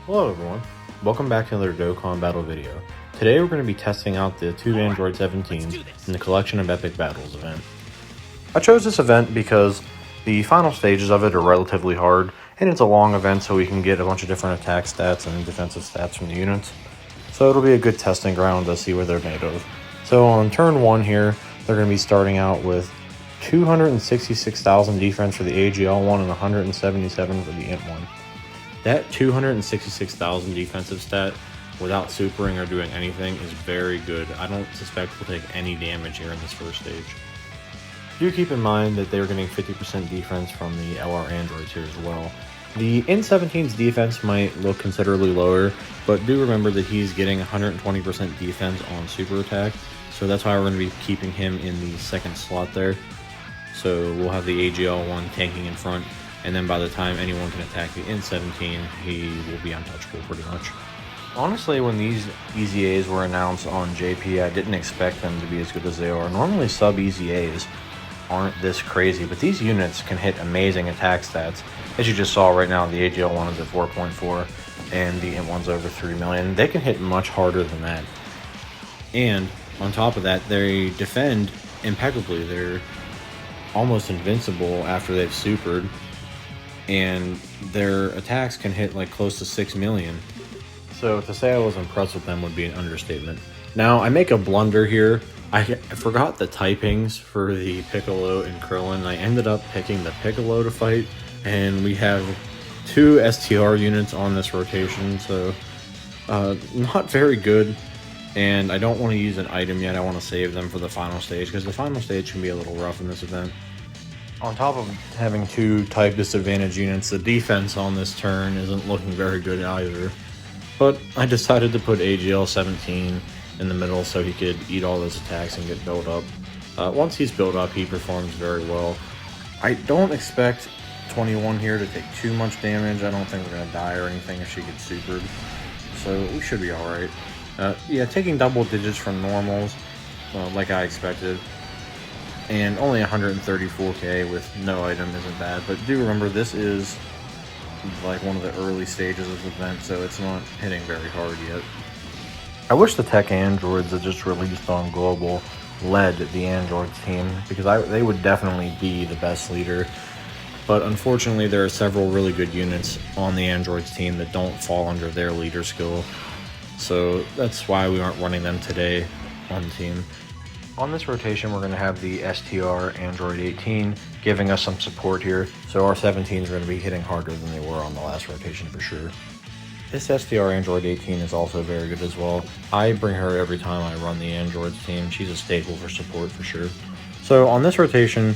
Hello everyone, welcome back to another Dokkan battle video. Today we're going to be testing out the two Android 17s in the Collection of Epic Battles event. I chose this event because the final stages of it are relatively hard, and it's a long event so we can get a bunch of different attack stats and defensive stats from the units. So it'll be a good testing ground to see what they're made of. So on turn 1 here, they're going to be starting out with 266,000 defense for the AGL one and 177 for the Int one. That 266,000 defensive stat, without supering or doing anything, is very good. I don't suspect we'll take any damage here in this first stage. Do keep in mind that they're getting 50% defense from the LR androids here as well. The N17's defense might look considerably lower, but do remember that he's getting 120% defense on super attack, so that's why we're going to be keeping him in the second slot there. So we'll have the AGL one tanking in front, and then by the time anyone can attack the N17, he will be untouchable pretty much. Honestly, when these EZAs were announced on JP, I didn't expect them to be as good as they are. Normally sub-EZAs aren't this crazy, but these units can hit amazing attack stats. As you just saw right now, the AGL one is at 4.4, and the Int one's over 3 million. They can hit much harder than that. And on top of that, they defend impeccably. They're almost invincible after they've supered, and their attacks can hit like close to 6 million. So to say I was impressed with them would be an understatement. Now, I make a blunder here. I forgot the typings for the Piccolo and Krillin. I ended up picking the Piccolo to fight, and we have 2 STR units on this rotation, so not very good. And I don't want to use an item yet. I want to save them for the final stage, because the final stage can be a little rough in this event. On top of having 2 type disadvantage units, the defense on this turn isn't looking very good either. But I decided to put AGL 17 in the middle so he could eat all those attacks and get built up. Once he's built up, he performs very well. I don't expect 21 here to take too much damage. I don't think we're going to die or anything if she gets supered. So we should be alright. Yeah, taking double digits from normals, like I expected. And only 134k with no item isn't bad, but do remember this is like one of the early stages of the event, so it's not hitting very hard yet. I wish the tech androids that just released on Global led the androids team, because they would definitely be the best leader. But unfortunately, there are several really good units on the androids team that don't fall under their leader skill, so that's why we aren't running them today on the team. On this rotation, we're going to have the STR Android 18 giving us some support here, so our 17s are going to be hitting harder than they were on the last rotation for sure. This STR Android 18 is also very good as well. I bring her every time I run the Androids team. She's a staple for support for sure. So on this rotation,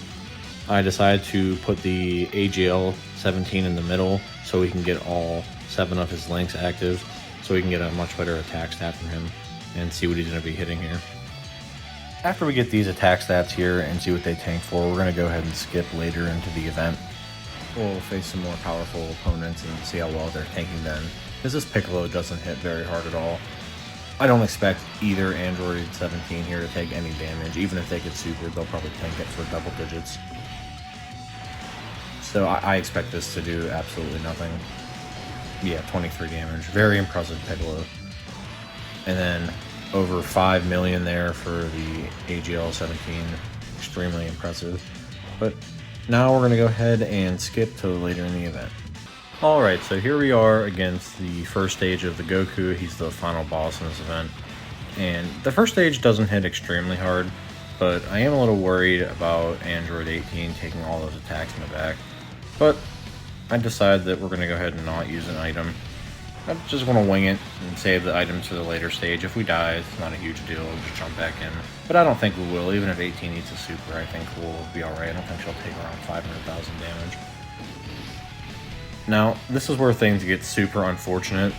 I decided to put the AGL 17 in the middle so we can get all 7 of his links active, so we can get a much better attack stat from him and see what he's going to be hitting here. After we get these attack stats here and see what they tank for, we're going to go ahead and skip later into the event. We'll face some more powerful opponents and see how well they're tanking then, because this Piccolo doesn't hit very hard at all. I don't expect either Android 17 here to take any damage. Even if they get super, they'll probably tank it for double digits. So I expect this to do absolutely nothing. Yeah, 23 damage. Very impressive Piccolo. And then over 5 million there for the AGL 17. Extremely impressive. But now we're going to go ahead and skip to later in the event. Alright, so here we are against the first stage of the Goku. He's the final boss in this event. And the first stage doesn't hit extremely hard, but I am a little worried about Android 18 taking all those attacks in the back. But I decided that we're going to go ahead and not use an item. I just want to wing it and save the items for the later stage. If we die, it's not a huge deal. We'll just jump back in. But I don't think we will. Even if 18 needs a super, I think we'll be alright. I don't think she'll take around 500,000 damage. Now, this is where things get super unfortunate.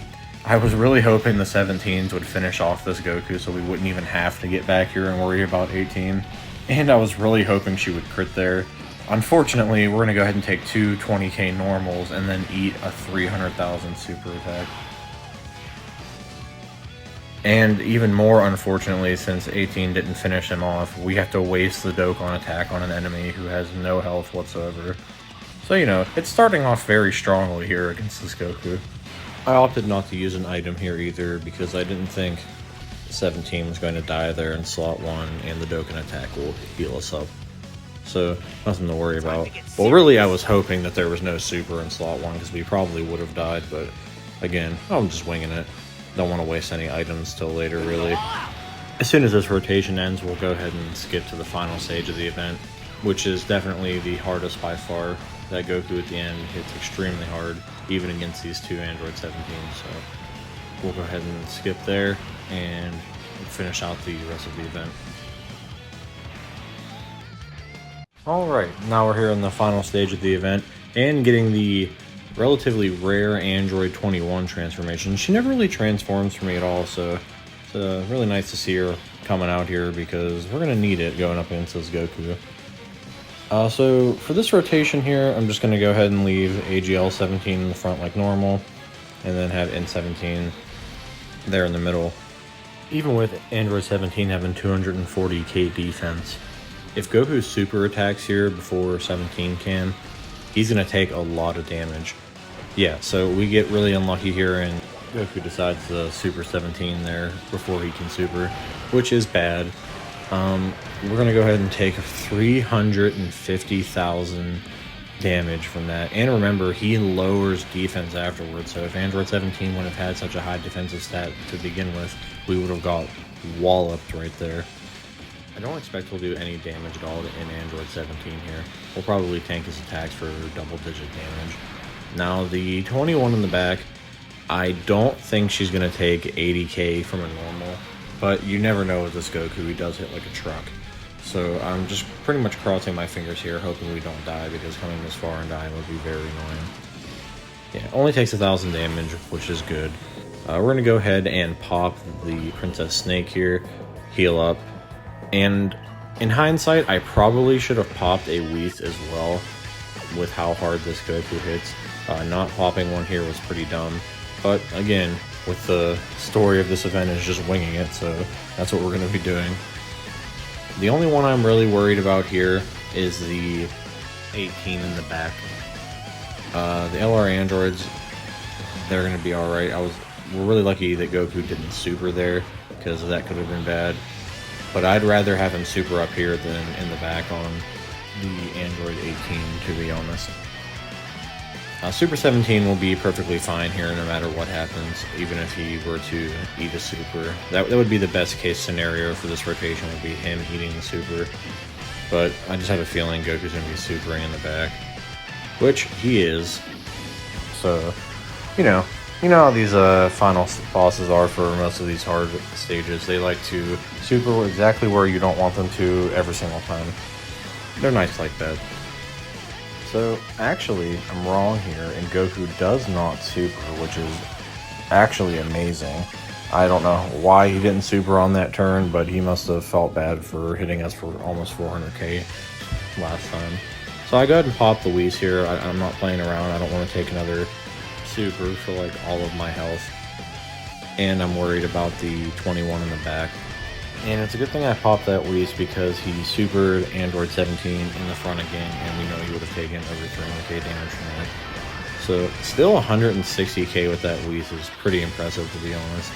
I was really hoping the 17s would finish off this Goku so we wouldn't even have to get back here and worry about 18. And I was really hoping she would crit there. Unfortunately, we're going to go ahead and take 2 20k normals and then eat a 300,000 super attack. And even more unfortunately, since 18 didn't finish him off, we have to waste the Dokkan attack on an enemy who has no health whatsoever. So, you know, it's starting off very strongly here against this Goku. I opted not to use an item here either because I didn't think 17 was going to die there in slot 1 and the Dokkan attack will heal us up. So, nothing to worry about. Well, really, I was hoping that there was no super in slot 1 because we probably would have died, but again, I'm just winging it. Don't want to waste any items till later, really. As soon as this rotation ends, we'll go ahead and skip to the final stage of the event, which is definitely the hardest by far. That Goku at the end hits extremely hard, even against these two Android 17s, so we'll go ahead and skip there and finish out the rest of the event. Alright, now we're here in the final stage of the event, and getting the relatively rare Android 21 transformation. She never really transforms for me at all, so it's really nice to see her coming out here because we're going to need it going up against this Goku. So for this rotation here, I'm just going to go ahead and leave AGL 17 in the front like normal, and then have N17 there in the middle. Even with Android 17 having 240k defense, if Goku super attacks here before 17 can, he's going to take a lot of damage. Yeah, so we get really unlucky here and Goku decides to super 17 there before he can super, which is bad. We're going to go ahead and take 350,000 damage from that. And remember, he lowers defense afterwards, so if Android 17 would have had such a high defensive stat to begin with, we would have got walloped right there. I don't expect we'll do any damage at all in Android 17 here. We'll probably tank his attacks for double-digit damage. Now, the 21 in the back, I don't think she's going to take 80k from a normal, but you never know with this Goku, he does hit like a truck. So I'm just pretty much crossing my fingers here, hoping we don't die, because coming this far and dying would be very annoying. Yeah, only takes 1,000 damage, which is good. We're going to go ahead and pop the Princess Snake here, heal up, and in hindsight, I probably should have popped a Whis as well, with how hard this Goku hits. Not popping one here was pretty dumb, but again, with the story of this event is just winging it, so that's what we're going to be doing. The only one I'm really worried about here is the 18 in the back. The LR androids, they're going to be alright. We're really lucky that Goku didn't super there, because that could have been bad. But I'd rather have him super up here than in the back on the Android 18, to be honest. Super 17 will be perfectly fine here no matter what happens, even if he were to eat a super. That would be the best case scenario for this rotation, would be him eating the super. But I just have a feeling Goku's going to be supering in the back, which he is. So, you know how these final bosses are for most of these hard stages. They like to super exactly where you don't want them to every single time. They're nice like that. So, actually, I'm wrong here, and Goku does not super, which is actually amazing. I don't know why he didn't super on that turn, but he must have felt bad for hitting us for almost 400k last time. So I go ahead and pop the Whis here. I'm not playing around. I don't want to take another super for like all of my health. And I'm worried about the 21 in the back. And it's a good thing I popped that Whis because he supered Android 17 in the front again, and we know he would have taken over 300k damage from that. So still 160k with that Whis is pretty impressive, to be honest.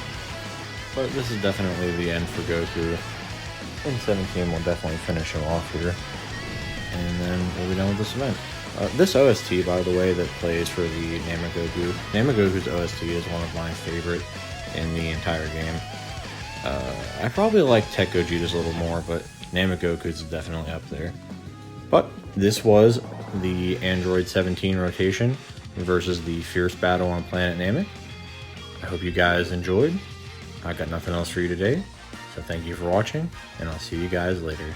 But this is definitely the end for Goku. And 17 will definitely finish him off here. And then we'll be done with this event. This OST, by the way, that plays for the Namagoku's OST is one of my favorite in the entire game. I probably like Tech Gogeta's a little more, but Namagoku's is definitely up there. But this was the Android 17 rotation versus the fierce battle on Planet Namek. I hope you guys enjoyed. I got nothing else for you today, so thank you for watching, and I'll see you guys later.